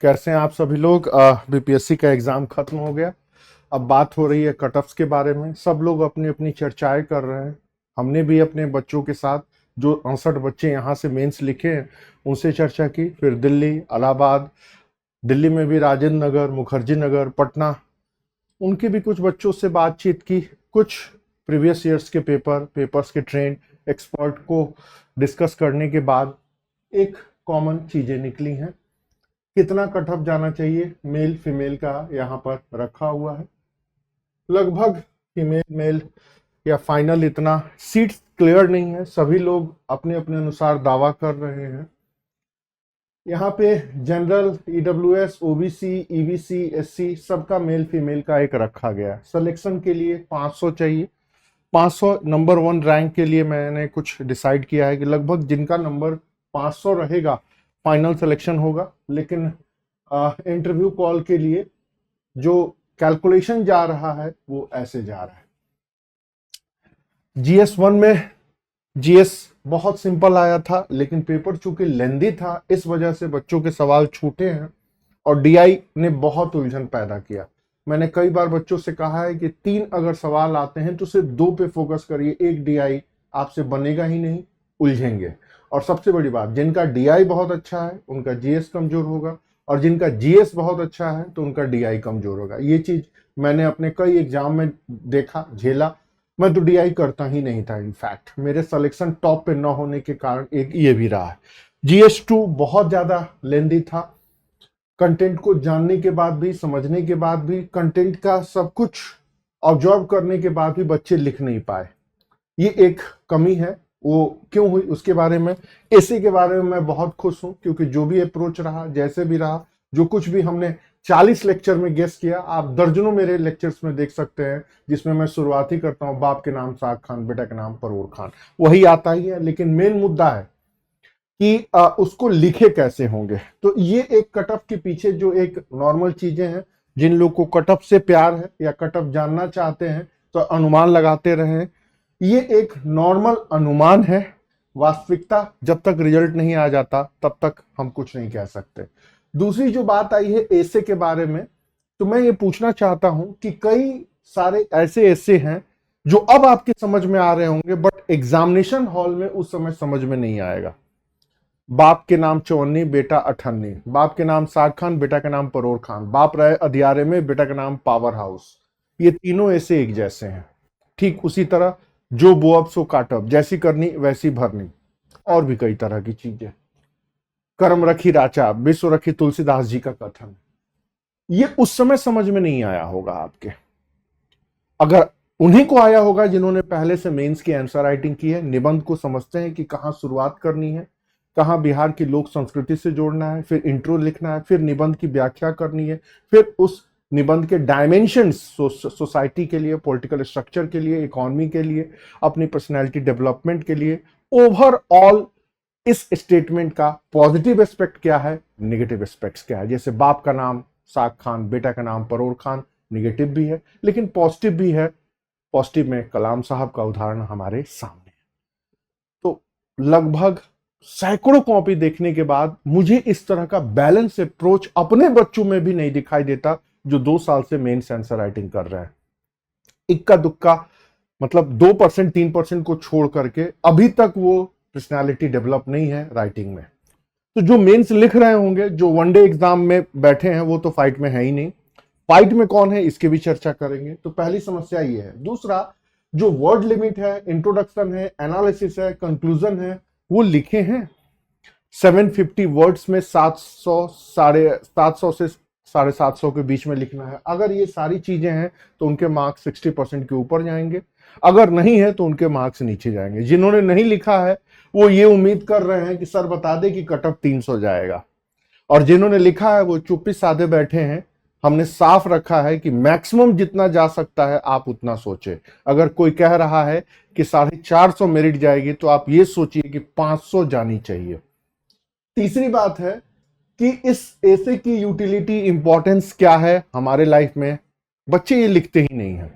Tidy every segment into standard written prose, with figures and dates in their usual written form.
कैसे हैं आप सभी लोग। बीपीएससी का एग्जाम खत्म हो गया। अब बात हो रही है कट ऑफ्स के बारे में। सब लोग अपनी अपनी चर्चाएं कर रहे हैं। हमने भी अपने बच्चों के साथ, जो 68 बच्चे यहाँ से मेंस लिखे हैं, उनसे चर्चा की। फिर दिल्ली, इलाहाबाद, दिल्ली में भी राजेंद्र नगर, मुखर्जी नगर, पटना, उनके भी कुछ बच्चों से बातचीत की। कुछ प्रीवियस ईयर्स के पेपर्स के ट्रेंड, एक्सपर्ट को डिस्कस करने के बाद एक कॉमन चीजें निकली हैं। कितना कट ऑफ जाना चाहिए मेल फीमेल का यहाँ पर रखा हुआ है। लगभग फीमेल मेल या फाइनल इतना सीट्स क्लियर नहीं है। सभी लोग अपने अपने अनुसार दावा कर रहे हैं। यहाँ पे general, EWS, OBC, EBC, SC सबका मेल फीमेल का एक रखा गया। सिलेक्शन के लिए 500 चाहिए। 500 नंबर 1 रैंक के लिए मैंने कुछ डिसाइड किया है कि लगभग जिनका नंबर 500 रहेगा फाइनल सिलेक्शन होगा। लेकिन इंटरव्यू कॉल के लिए जो कैलकुलेशन जा रहा है वो ऐसे जा रहा है। जीएस 1 में जीएस बहुत सिंपल आया था, लेकिन पेपर चूंकि लेंदी था, इस वजह से बच्चों के सवाल छूटे हैं और डीआई ने बहुत उलझन पैदा किया। मैंने कई बार बच्चों से कहा है कि 3 अगर सवाल आते हैं तो सिर्फ 2 पे फोकस करिए, एक डीआई आपसे बनेगा ही नहीं, उलझेंगे। और सबसे बड़ी बात, जिनका डीआई बहुत अच्छा है उनका जीएस कमजोर होगा, और जिनका जीएस बहुत अच्छा है तो उनका डीआई कमजोर होगा। ये चीज मैंने अपने कई एग्जाम में देखा, झेला। मैं तो डीआई करता ही नहीं था। इनफैक्ट मेरे सिलेक्शन टॉप पे न होने के कारण एक ये भी रहा है। जीएस 2 बहुत ज्यादा लेंदी था। कंटेंट को जानने के बाद भी, समझने के बाद भी, कंटेंट का सब कुछ ऑब्जर्व करने के बाद भी बच्चे लिख नहीं पाए। ये एक कमी है। वो क्यों हुई उसके बारे में, एसे के बारे में मैं बहुत खुश हूं, क्योंकि जो भी अप्रोच रहा, जैसे भी रहा, जो कुछ भी हमने 40 लेक्चर में गेस किया, आप दर्जनों मेरे लेक्चर्स में देख सकते हैं, जिसमें मैं शुरुआत ही करता हूं बाप के नाम साग खान, बेटा के नाम परोर खान, वही आता ही है। लेकिन मेन मुद्दा है कि उसको लिखे कैसे होंगे। तो ये एक कट ऑफ के पीछे जो एक नॉर्मल चीजें हैं, जिन लोग को कट ऑफ से प्यार है या कट ऑफ जानना चाहते हैं तो अनुमान लगाते रहे। ये एक नॉर्मल अनुमान है। वास्तविकता जब तक रिजल्ट नहीं आ जाता तब तक हम कुछ नहीं कह सकते। दूसरी जो बात आई है एसे के बारे में, तो मैं ये पूछना चाहता हूं कि कई सारे ऐसे एसे हैं जो अब आपके समझ में आ रहे होंगे, बट एग्जामिनेशन हॉल में उस समय समझ में नहीं आएगा। बाप के नाम चौन्नी, बेटा अठन्नी, बाप के नाम साग खान, बेटा का नाम परोर खान, बाप रहे अधियारे में, बेटा का नाम पावर हाउस। ये तीनों ऐसे एक जैसे हैं। ठीक उसी तरह जो बोअब सो काटब, जैसी करनी वैसी भरनी, और भी कई तरह की चीजें। कर्म रखी राचा, विश्व रखी तुलसीदास जी का कथन। ये उस समय समझ में नहीं आया होगा आपके। अगर उन्हीं को आया होगा जिन्होंने पहले से मेंस की आंसर राइटिंग की है, निबंध को समझते हैं कि कहां शुरुआत करनी है, कहां बिहार की लोक संस्कृति से जोड़ना है, फिर इंट्रो लिखना है, फिर निबंध की व्याख्या करनी है, फिर उस निबंध के डायमेंशंस सोसाइटी के लिए, पॉलिटिकल स्ट्रक्चर के लिए, इकोनॉमी के लिए, अपनी पर्सनैलिटी डेवलपमेंट के लिए, ओवरऑल इस स्टेटमेंट का पॉजिटिव एस्पेक्ट क्या है, नेगेटिव एस्पेक्ट्स क्या है। जैसे बाप का नाम साग खान, बेटा का नाम परोर खान, नेगेटिव भी है लेकिन पॉजिटिव भी है। पॉजिटिव में कलाम साहब का उदाहरण हमारे सामने है। तो लगभग सैकड़ों कॉपी देखने के बाद मुझे इस तरह का बैलेंस अप्रोच अपने बच्चों में भी नहीं दिखाई देता, जो 2 साल से मेंस आंसर राइटिंग कर रहे हैं। इक्का दुक्का, मतलब 2% 3% को छोड़ करके अभी तक वो पर्सनालिटी डेवलप नहीं है राइटिंग में। तो जो मेंस लिख रहे होंगे, जो वनडे एग्जाम में बैठे हैं, वो तो फाइट में है ही नहीं। फाइट में कौन है इसकी भी चर्चा करेंगे। तो पहली समस्या ये है। दूसरा, जो वर्ड लिमिट है, इंट्रोडक्शन है, एनालिसिस है, कंक्लूजन है, वो लिखे हैं 750 वर्ड्स में 700 से 750 के बीच में लिखना है। अगर ये सारी चीजें हैं तो उनके मार्क्स 60% के ऊपर जाएंगे, अगर नहीं है तो उनके मार्क्स नीचे जाएंगे। जिन्होंने नहीं लिखा है वो ये उम्मीद कर रहे हैं कि सर बता दे कि कट ऑफ 300 जाएगा, और जिन्होंने लिखा है वो चुप्पी साधे बैठे हैं। हमने साफ रखा है कि मैक्सिमम जितना जा सकता है आप उतना सोचें। अगर कोई कह रहा है कि 450 मेरिट जाएगी तो आप ये सोचिए कि 500 जानी चाहिए। तीसरी बात है कि इस ऐसे की यूटिलिटी, इंपॉर्टेंस क्या है हमारे लाइफ में। बच्चे ये लिखते ही नहीं है।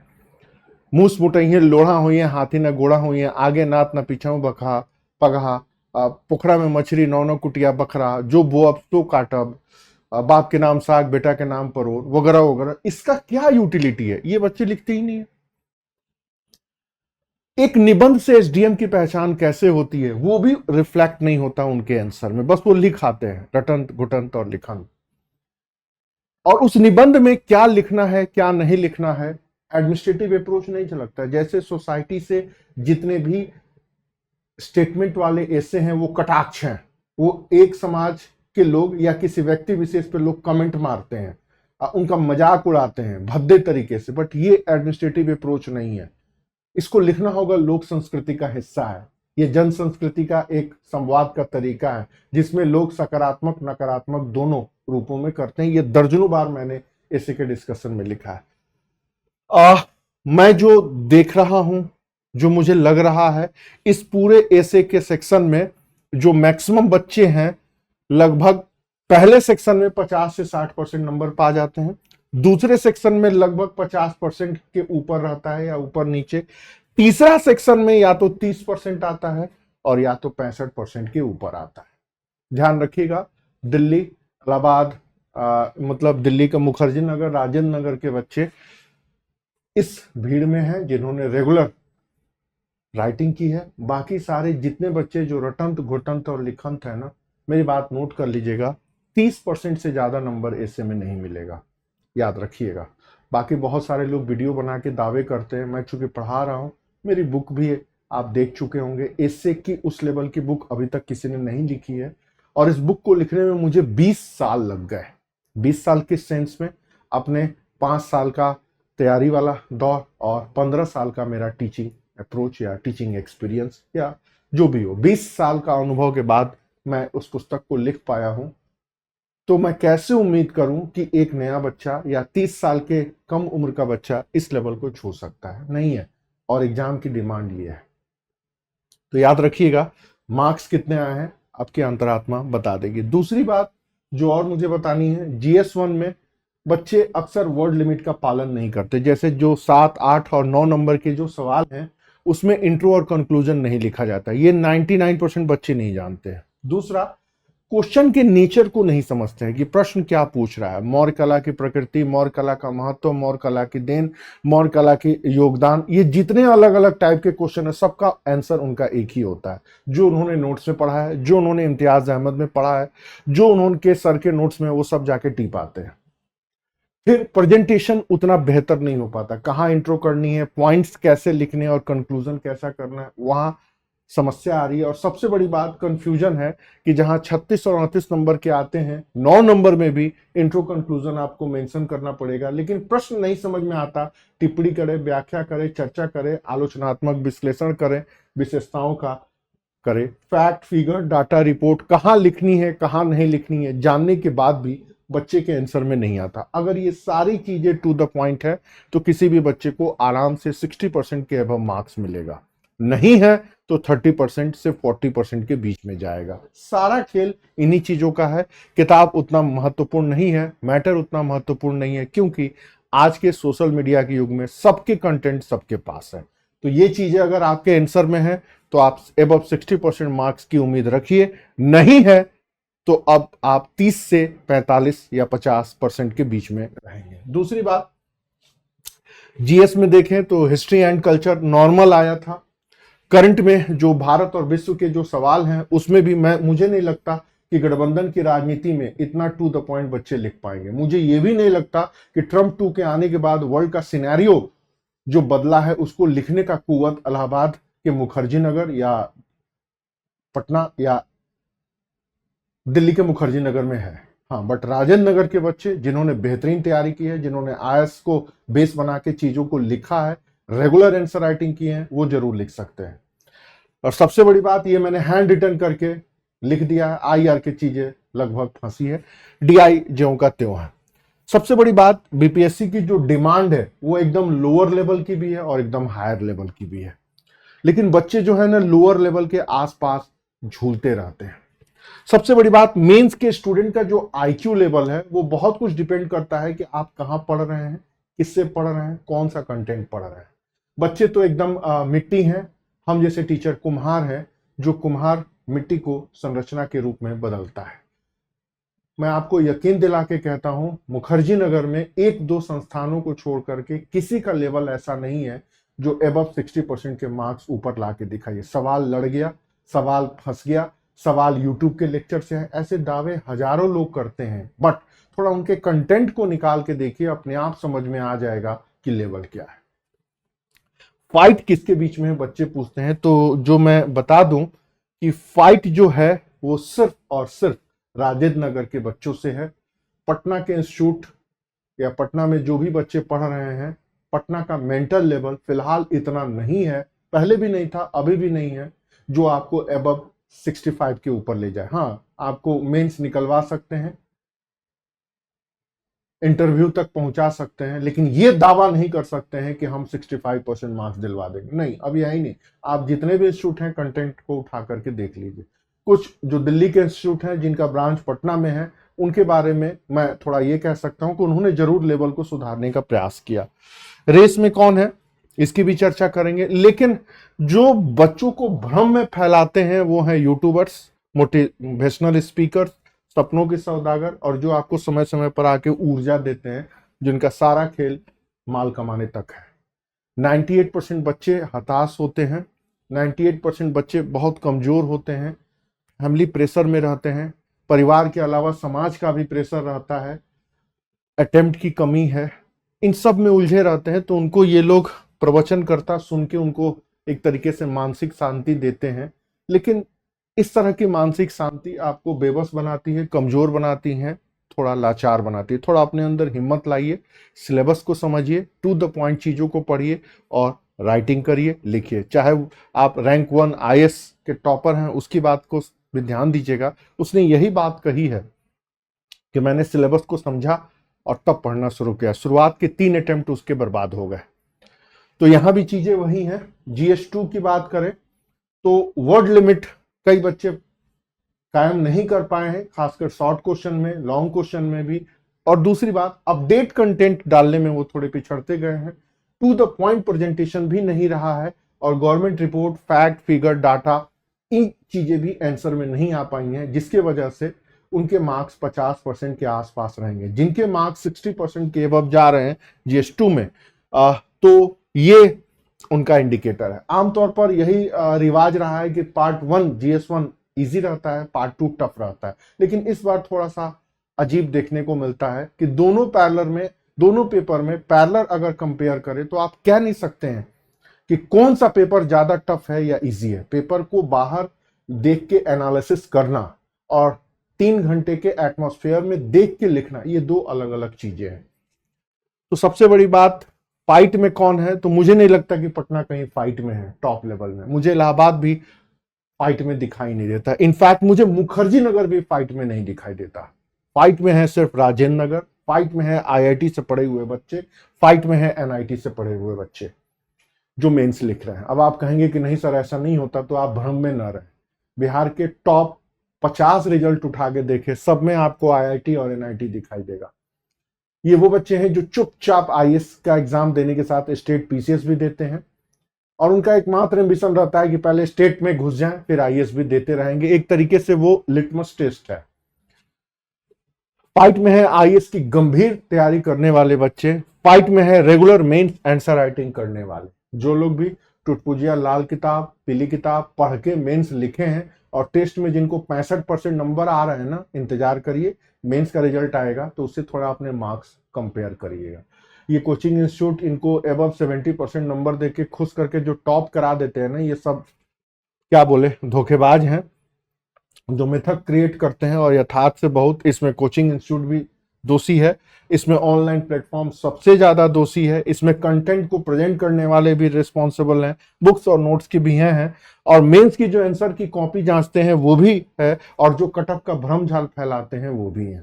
मूस मुटैये लोढ़ा हुई, हाथी न घोड़ा हुई, आगे नात न पीछा बखा पगहा, पोखरा में मछली, नौ नौ कुटिया बखरा, जो बोअब सो काटब, बाप के नाम साग बेटा के नाम परोर वगैरह वगैरह, इसका क्या यूटिलिटी है, ये बच्चे लिखते ही नहीं है। एक निबंध से एसडीएम की पहचान कैसे होती है वो भी रिफ्लेक्ट नहीं होता उनके आंसर में, बस वो लिख आते हैं रटंत घुटंत और लिखन। और उस निबंध में क्या लिखना है क्या नहीं लिखना है एडमिनिस्ट्रेटिव अप्रोच नहीं झलकता। जैसे सोसाइटी से जितने भी स्टेटमेंट वाले ऐसे हैं वो कटाक्ष हैं, वो एक समाज के लोग या किसी व्यक्ति विशेष पे लोग कमेंट मारते हैं, उनका मजाक उड़ाते हैं भद्दे तरीके से, बट ये एडमिनिस्ट्रेटिव अप्रोच नहीं है। इसको लिखना होगा, लोक संस्कृति का हिस्सा है, ये जन संस्कृति का एक संवाद का तरीका है जिसमें लोग सकारात्मक नकारात्मक दोनों रूपों में करते हैं। ये दर्जनों बार मैंने ऐसे के डिस्कशन में लिखा है। मैं जो देख रहा हूं, जो मुझे लग रहा है, इस पूरे ऐसे के सेक्शन में जो मैक्सिमम बच्चे हैं लगभग पहले सेक्शन में 50 से 60% नंबर पा जाते हैं, दूसरे सेक्शन में लगभग 50% के ऊपर रहता है या ऊपर नीचे, तीसरा सेक्शन में या तो 30% आता है और या तो 65% के ऊपर आता है। ध्यान रखिएगा, दिल्ली इलाहाबाद मतलब दिल्ली का मुखर्जी नगर राजेंद्र नगर के बच्चे इस भीड़ में हैं जिन्होंने रेगुलर राइटिंग की है। बाकी सारे जितने बच्चे जो रटंत घुटंत और लिखंत है ना, मेरी बात नोट कर लीजिएगा, 30% से ज्यादा नंबर ऐसे में नहीं मिलेगा, याद रखिएगा। बाकी बहुत सारे लोग वीडियो बना के दावे करते हैं, मैं चूंकि पढ़ा रहा हूं, मेरी बुक भी आप देख चुके होंगे, ऐसे की उस लेवल की बुक अभी तक किसी ने नहीं लिखी है। और इस बुक को लिखने में मुझे 20 साल लग गए। 20 साल किस सेंस में, अपने 5 साल का तैयारी वाला दौर और 15 साल का मेरा टीचिंग अप्रोच या टीचिंग एक्सपीरियंस या जो भी हो, 20 साल का अनुभव के बाद मैं उस पुस्तक को लिख पाया हूं। तो मैं कैसे उम्मीद करूं कि एक नया बच्चा या 30 साल के कम उम्र का बच्चा इस लेवल को छू सकता है, नहीं है। और एग्जाम की डिमांड ये है, तो याद रखिएगा मार्क्स कितने आए हैं आपकी अंतरात्मा बता देगी। दूसरी बात जो और मुझे बतानी है, GS1 में बच्चे अक्सर वर्ड लिमिट का पालन नहीं करते। जैसे जो 7, 8 और 9 नंबर के जो सवाल हैं उसमें इंट्रो और कंक्लूजन नहीं लिखा जाता, ये 99% बच्चे नहीं जानते हैं। दूसरा, क्वेश्चन के नेचर को नहीं समझते हैं कि प्रश्न क्या पूछ रहा है, मौर्य कला की प्रकृति, मौर्य कला का महत्व, मौर्य कला की देन, मौर्य कला की योगदान, ये जितने अलग अलग टाइप के क्वेश्चन है सबका आंसर उनका एक ही होता है, जो उन्होंने नोट्स में पढ़ा है, जो उन्होंने इम्तियाज अहमद में पढ़ा है, जो उन्होंने सर के नोट्स में वो सब जाके टिप आते हैं। फिर प्रेजेंटेशन उतना बेहतर नहीं हो पाता, कहाँ इंट्रो करनी है, पॉइंट्स कैसे लिखने और कंक्लूजन कैसा करना है, वहां समस्या आ रही है। और सबसे बड़ी बात कंफ्यूजन है कि जहां 36 और 38 नंबर के आते हैं, 9 नंबर में भी इंट्रो कंक्लूजन आपको मेंशन करना पड़ेगा, लेकिन प्रश्न नहीं समझ में आता, टिप्पणी करे, व्याख्या करे, चर्चा करे, आलोचनात्मक विश्लेषण करे, विशेषताओं का करे, फैक्ट फिगर डाटा रिपोर्ट कहाँ लिखनी है कहाँ नहीं लिखनी है जानने के बाद भी बच्चे के आंसर में नहीं आता। अगर ये सारी चीजें टू द पॉइंट है तो किसी भी बच्चे को आराम से 60% के अबव मार्क्स मिलेगा, नहीं है तो 30% से 40% के बीच में जाएगा। सारा खेल इन्हीं चीजों का है। किताब उतना महत्वपूर्ण नहीं है, मैटर उतना महत्वपूर्ण नहीं है, क्योंकि आज के सोशल मीडिया के युग में सबके कंटेंट सबके पास है। तो ये चीजें अगर आपके आंसर में है तो आप अबव 60% मार्क्स की उम्मीद रखिए, नहीं है तो अब आप 30 से 45 या 50% के बीच में रहेंगे। दूसरी बात, जीएस में देखें तो हिस्ट्री एंड कल्चर नॉर्मल आया था। करंट में जो भारत और विश्व के जो सवाल हैं उसमें भी मुझे नहीं लगता कि गठबंधन की राजनीति में इतना टू द पॉइंट बच्चे लिख पाएंगे। मुझे यह भी नहीं लगता कि ट्रम्प 2 के आने के बाद वर्ल्ड का सिनेरियो जो बदला है उसको लिखने का कुव्वत इलाहाबाद के मुखर्जी नगर या पटना या दिल्ली के मुखर्जी नगर में है। हाँ, बट राजेंद्र नगर के बच्चे जिन्होंने बेहतरीन तैयारी की है, जिन्होंने आईएएस को बेस बना के चीजों को लिखा है, रेगुलर आंसर राइटिंग की है, वो जरूर लिख सकते हैं। और सबसे बड़ी बात, ये मैंने हैंड रिटन करके लिख दिया है, आईआर की चीजें लगभग फंसी है, डीआई ज्यों का त्यों है। सबसे बड़ी बात, बीपीएससी की जो डिमांड है वो एकदम लोअर लेवल की भी है और एकदम हायर लेवल की भी है, लेकिन बच्चे जो है ना लोअर लेवल के आसपास झूलते रहते हैं। सबसे बड़ी बात, मेंस के स्टूडेंट का जो आईक्यू लेवल है वो बहुत कुछ डिपेंड करता है कि आप कहां पढ़ रहे हैं, किससे पढ़ रहे हैं, कौन सा कंटेंट पढ़ रहे हैं। बच्चे तो एकदम मिट्टी हैं, हम जैसे टीचर कुम्हार हैं, जो कुम्हार मिट्टी को संरचना के रूप में बदलता है। मैं आपको यकीन दिला के कहता हूं, मुखर्जी नगर में एक दो संस्थानों को छोड़ करके किसी का लेवल ऐसा नहीं है जो अबव 60% के मार्क्स ऊपर ला के दिखाइए। सवाल लड़ गया, सवाल फंस गया, सवाल यूट्यूब के लेक्चर से है, ऐसे दावे हजारों लोग करते हैं। बट थोड़ा उनके कंटेंट को निकाल के देखिए, अपने आप समझ में आ जाएगा कि लेवल क्या है। फाइट किसके बीच में है बच्चे पूछते हैं, तो जो मैं बता दूं कि फाइट जो है वो सिर्फ और सिर्फ राजेंद्र नगर के बच्चों से है। पटना के इंस्टीट्यूट या पटना में जो भी बच्चे पढ़ रहे हैं, पटना का मेंटल लेवल फिलहाल इतना नहीं है, पहले भी नहीं था, अभी भी नहीं है, जो आपको अबव 65 के ऊपर ले जाए। हाँ, आपको मेंस निकलवा सकते हैं, इंटरव्यू तक पहुंचा सकते हैं, लेकिन ये दावा नहीं कर सकते हैं कि हम 65% मार्क्स दिलवा देंगे। नहीं, अब यही नहीं। आप जितने भी इंस्टीट्यूट हैं, कंटेंट को उठा करके देख लीजिए। कुछ जो दिल्ली के इंस्टीट्यूट हैं जिनका ब्रांच पटना में है, उनके बारे में मैं थोड़ा ये कह सकता हूं कि उन्होंने जरूर लेवल को सुधारने का प्रयास किया। रेस में कौन है इसकी भी चर्चा करेंगे, लेकिन जो बच्चों को भ्रम में फैलाते हैं वो है यूट्यूबर्स, मोटिवेशनल स्पीकर, सपनों के सौदागर, और जो आपको समय समय पर आके ऊर्जा देते हैं, जिनका सारा खेल माल कमाने तक है। 98% बच्चे हताश होते हैं, 98% बच्चे बहुत कमजोर होते हैं, फैमिली प्रेशर में रहते हैं, परिवार के अलावा समाज का भी प्रेशर रहता है, अटेम्प्ट की कमी है, इन सब में उलझे रहते हैं। तो उनको ये लोग प्रवचन करता सुन के उनको एक तरीके से मानसिक शांति देते हैं, लेकिन इस तरह की मानसिक शांति आपको बेबस बनाती है, कमजोर बनाती है, थोड़ा लाचार बनाती है। थोड़ा अपने अंदर हिम्मत लाइए, सिलेबस को समझिए, टू द पॉइंट चीजों को पढ़िए और राइटिंग करिए, लिखिए। चाहे आप रैंक 1 IAS के टॉपर हैं, उसकी बात को भी ध्यान दीजिएगा। उसने यही बात कही है कि मैंने सिलेबस को समझा और तब पढ़ना शुरू किया। शुरुआत के 3 अटेम्प्ट उसके बर्बाद हो गए। तो यहां भी चीजें वही हैं। GS2 की बात करें तो वर्ड लिमिट कई बच्चे कायम नहीं कर पाए हैं, खासकर शॉर्ट क्वेश्चन में, लॉन्ग क्वेश्चन में भी। और दूसरी बात, अपडेट कंटेंट डालने में वो थोड़े पिछड़ते गए हैं, टू द पॉइंट प्रेजेंटेशन भी नहीं रहा है, और government report, fact, figure, data, इन चीजें भी आंसर में नहीं आ पाई हैं, जिसके वजह से उनके मार्क्स 50% के आसपास रहेंगे। जिनके मार्क्स 60% के अबव जा रहे हैं GS2 में, तो ये उनका इंडिकेटर है। आमतौर पर यही रिवाज रहा है कि पार्ट 1 GS1 इजी रहता है, पार्ट 2 टफ रहता है, लेकिन इस बार थोड़ा सा अजीब देखने को मिलता है कि दोनों पेपर में पैरेलल अगर कंपेयर करें तो आप कह नहीं सकते हैं कि कौन सा पेपर ज्यादा टफ है या इजी है। पेपर को बाहर देख के एनालिसिस करना और 3 घंटे के एटमॉस्फेयर में देख के लिखना, ये 2 अलग अलग चीजें हैं। तो सबसे बड़ी बात, फाइट में कौन है, तो मुझे नहीं लगता कि पटना कहीं फाइट में है टॉप लेवल में। मुझे इलाहाबाद भी फाइट में दिखाई नहीं देता। इनफैक्ट मुझे मुखर्जी नगर भी फाइट में नहीं दिखाई देता। फाइट में है सिर्फ राजेंद्र नगर, फाइट में है IIT से पढ़े हुए बच्चे, फाइट में है NIT से पढ़े हुए बच्चे जो मेंस लिख रहे हैं। अब आप कहेंगे कि नहीं सर ऐसा नहीं होता, तो आप भ्रम में न रहें। बिहार के टॉप 50 रिजल्ट उठा के देखे, सब में आपको IIT और NIT दिखाई देगा। ये वो बच्चे हैं जो चुपचाप IAS का एग्जाम देने के साथ स्टेट PCS भी देते हैं, और उनका एकमात्र एम्बिशन रहता है कि पहले स्टेट में घुस जाएं, फिर IAS भी देते रहेंगे। एक तरीके से वो लिटमस टेस्ट है। फाइट में है IAS की गंभीर तैयारी करने वाले बच्चे, फाइट में है रेगुलर मेंस आंसर राइटिंग करने वाले। जो लोग भी टुटपुजिया लाल किताब, पीली किताब पढ़ के मेंस लिखे हैं और टेस्ट में जिनको 65% नंबर आ रहे हैं ना, इंतजार करिए, मेंस का रिजल्ट आएगा तो उससे थोड़ा अपने मार्क्स कंपेयर करिएगा। ये कोचिंग इंस्टीट्यूट इनको अबव 70% नंबर देके खुश करके जो टॉप करा देते हैं ना, ये सब क्या बोले, धोखेबाज हैं जो मिथक क्रिएट करते हैं, और यथार्थ से बहुत इसमें कोचिंग इंस्टीट्यूट भी दोषी है, इसमें ऑनलाइन प्लेटफॉर्म सबसे ज्यादा दोषी है, इसमें कंटेंट को प्रेजेंट करने वाले भी रिस्पॉन्सिबल हैं, बुक्स और नोट्स की भी हैं, और मेंस की जो आंसर की कॉपी जांचते हैं वो भी है, और जो कटअप का भ्रम झाल फैलाते हैं वो भी हैं।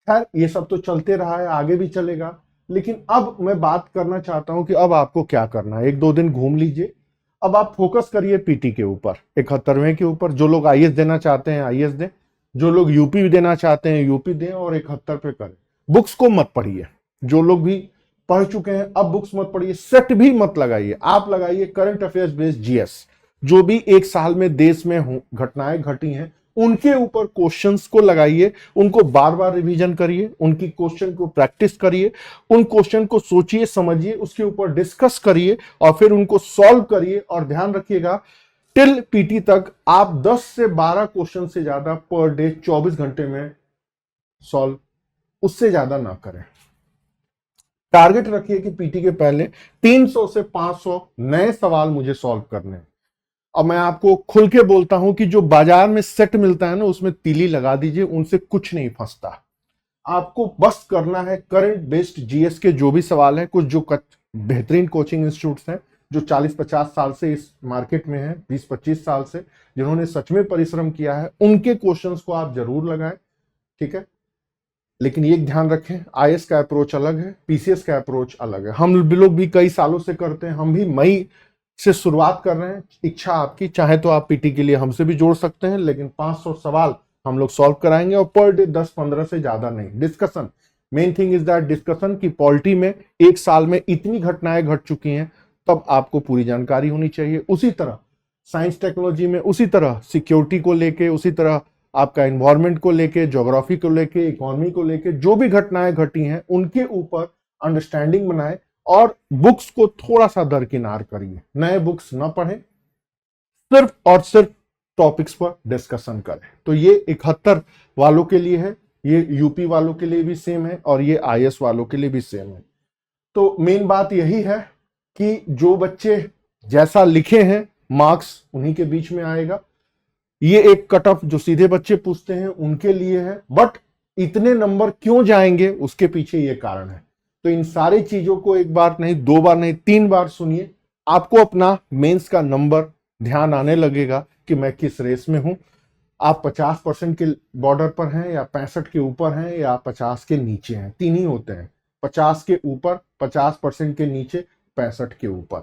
खैर, ये सब तो चलते रहा है, आगे भी चलेगा, लेकिन अब मैं बात करना चाहता हूं कि अब आपको क्या करना है। 1-2 दिन घूम लीजिए, अब आप फोकस करिए PT के ऊपर, 71वें के ऊपर। जो लोग IAS देना चाहते हैं IAS दें, जो लोग UP देना चाहते हैं UP दें, और 71 पे करें। बुक्स को मत पढ़िए, जो लोग भी पढ़ चुके हैं अब बुक्स मत पढ़िए, सेट भी मत लगाइए, आप लगाइए करंट अफेयर्स बेस्ड GS। जो भी एक साल में देश में घटनाएं घटी हैं उनके ऊपर क्वेश्चंस को लगाइए, उनको बार बार रिवीजन करिए, उनकी क्वेश्चन को प्रैक्टिस करिए, उन क्वेश्चन को सोचिए, समझिए, उसके ऊपर डिस्कस करिए और फिर उनको सॉल्व करिए। और ध्यान रखिएगा, टिल पीटी तक आप 10 से 12 क्वेश्चन से ज्यादा पर डे 24 घंटे में सॉल्व, उससे ज्यादा ना करें। टारगेट रखिए कि पीटी के पहले 300 से 500 नए सवाल मुझे सॉल्व करने हैं। अब मैं आपको खुल के बोलता हूं कि जो बाजार में सेट मिलता है ना, उसमें तीली लगा दीजिए, उनसे कुछ नहीं फंसता। आपको बस करना है करंट बेस्ड जीएस के जो भी सवाल है, कुछ जो बेहतरीन कोचिंग इंस्टीट्यूट्स हैं जो 40-50 साल से इस मार्केट में हैं, 20-25 साल से, जिन्होंने सच में परिश्रम किया है, उनके क्वेश्चंस को आप जरूर लगाएं, ठीक है। लेकिन ये ध्यान रखें, आईएएस का अप्रोच अलग है, पीसीएस का अप्रोच अलग है। हम लोग भी कई सालों से करते हैं, हम भी मई से शुरुआत कर रहे हैं। इच्छा आपकी, चाहे तो आप पीटी के लिए हमसे भी जोड़ सकते हैं, लेकिन 500 सवाल हम लोग सॉल्व कराएंगे और पर डे 10-15 से ज्यादा नहीं। Discussion, main thing is that discussion की पॉलिटी में एक साल में इतनी घटनाएं घट चुकी हैं, तब आपको पूरी जानकारी होनी चाहिए। उसी तरह साइंस टेक्नोलॉजी में, उसी तरह सिक्योरिटी को लेके, उसी तरह आपका एनवायरमेंट को लेके, ज्योग्राफी को लेके, इकोनॉमी को लेके जो भी घटनाएं घटी हैं, उनके ऊपर अंडरस्टैंडिंग बनाए और बुक्स को थोड़ा सा दरकिनार करिए। नए बुक्स ना पढ़ें, सिर्फ और सिर्फ टॉपिक्स पर डिस्कशन करें। तो ये 71 वालों के लिए है, ये यूपी वालों के लिए भी सेम है और ये आईएएस वालों के लिए भी सेम है। तो मेन बात यही है कि जो बच्चे जैसा लिखे हैं, मार्क्स उन्हीं के बीच में आएगा। ये एक कट ऑफ जो सीधे बच्चे पूछते हैं उनके लिए है, बट इतने नंबर क्यों जाएंगे उसके पीछे ये कारण है। तो इन सारी चीजों को एक बार नहीं, 2 बार नहीं, 3 बार सुनिए, आपको अपना मेंस का नंबर ध्यान आने लगेगा कि मैं किस रेस में हूं। आप 50% के बॉर्डर पर हैं या 65 के ऊपर हैं या 50 के नीचे हैं, 3 ही होते हैं, 50 के ऊपर, 50% के नीचे, 65 के ऊपर।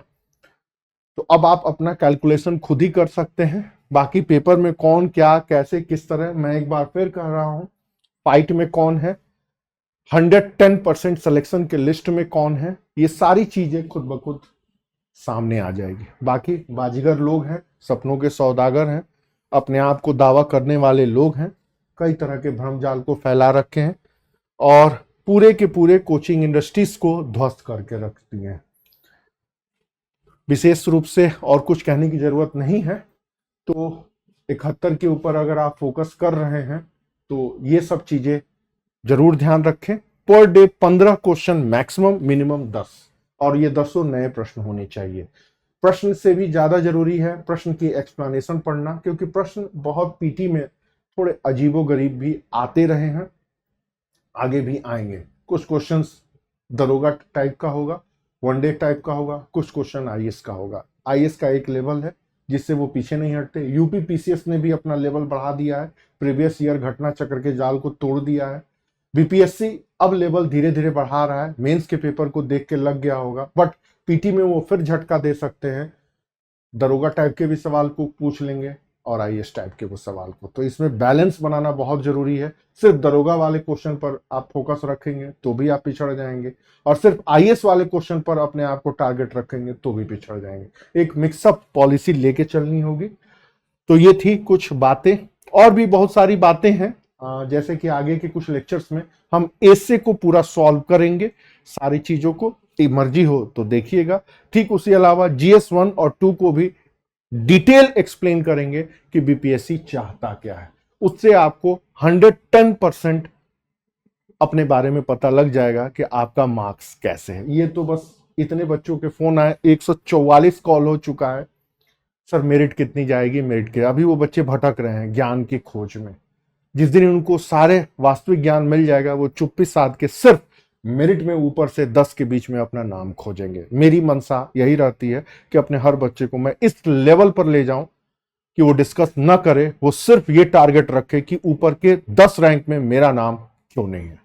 तो अब आप अपना कैलकुलेशन खुद ही कर सकते हैं। बाकी पेपर में कौन क्या कैसे किस तरह, मैं एक बार फिर कह रहा हूं, फाइट में कौन है, 110% सिलेक्शन के लिस्ट में कौन है, ये सारी चीजें खुद ब खुद सामने आ जाएगी। बाकी बाजीगर लोग हैं, सपनों के सौदागर हैं, अपने आप को दावा करने वाले लोग हैं, कई तरह के भ्रमजाल को फैला रखे हैं और पूरे के पूरे कोचिंग इंडस्ट्रीज को ध्वस्त करके रख दिए हैं। विशेष रूप से और कुछ कहने की जरूरत नहीं है। तो 71 के ऊपर अगर आप फोकस कर रहे हैं तो ये सब चीजें जरूर ध्यान रखें। Per day 15 question maximum, minimum 10, और ये 10 नए प्रश्न होने चाहिए। प्रश्न से भी ज्यादा जरूरी है प्रश्न की एक्सप्लेनेशन पढ़ना, क्योंकि प्रश्न बहुत पीटी में थोड़े अजीबोगरीब भी आते रहे हैं, आगे भी आएंगे। कुछ क्वेश्चंस दरोगा टाइप का होगा, वनडे टाइप का होगा, कुछ क्वेश्चन आईएएस का होगा। आईएएस का एक लेवल है जिससे वो पीछे नहीं हटते। यूपी पीसीएस ने भी अपना लेवल बढ़ा दिया है, प्रीवियस ईयर घटना चक्र के जाल को तोड़ दिया है। बीपीएससी अब लेवल धीरे धीरे बढ़ा रहा है, मेंस के पेपर को देख के लग गया होगा, बट पीटी में वो फिर झटका दे सकते हैं, दरोगा टाइप के भी सवाल को पूछ लेंगे और आईएएस टाइप के वो सवाल को। तो इसमें बैलेंस बनाना बहुत जरूरी है। सिर्फ दरोगा वाले क्वेश्चन पर आप फोकस रखेंगे तो भी आप पिछड़ जाएंगे, और सिर्फ आईएएस वाले क्वेश्चन पर अपने आप को टारगेट रखेंगे तो भी पिछड़ जाएंगे। एक मिक्सअप पॉलिसी लेके चलनी होगी। तो ये थी कुछ बातें, और भी बहुत सारी बातें हैं, जैसे कि आगे के कुछ लेक्चर्स में हम एसे को पूरा सॉल्व करेंगे, सारी चीजों को, मर्जी हो तो देखिएगा। ठीक उसी अलावा जीएस 1 और 2 को भी डिटेल एक्सप्लेन करेंगे कि बीपीएससी चाहता क्या है। उससे आपको 110% अपने बारे में पता लग जाएगा कि आपका मार्क्स कैसे है। ये तो बस इतने बच्चों के फोन आए, 144 कॉल हो चुका है, सर मेरिट कितनी जाएगी, मेरिट के। अभी वो बच्चे भटक रहे हैं ज्ञान की खोज में। जिस दिन उनको सारे वास्तविक ज्ञान मिल जाएगा, वो चुप्पी साध के सिर्फ मेरिट में ऊपर से 10 के बीच में अपना नाम खोजेंगे। मेरी मनसा यही रहती है कि अपने हर बच्चे को मैं इस लेवल पर ले जाऊं कि वो डिस्कस ना करे, वो सिर्फ ये टारगेट रखे कि ऊपर के 10 रैंक में मेरा नाम क्यों नहीं है।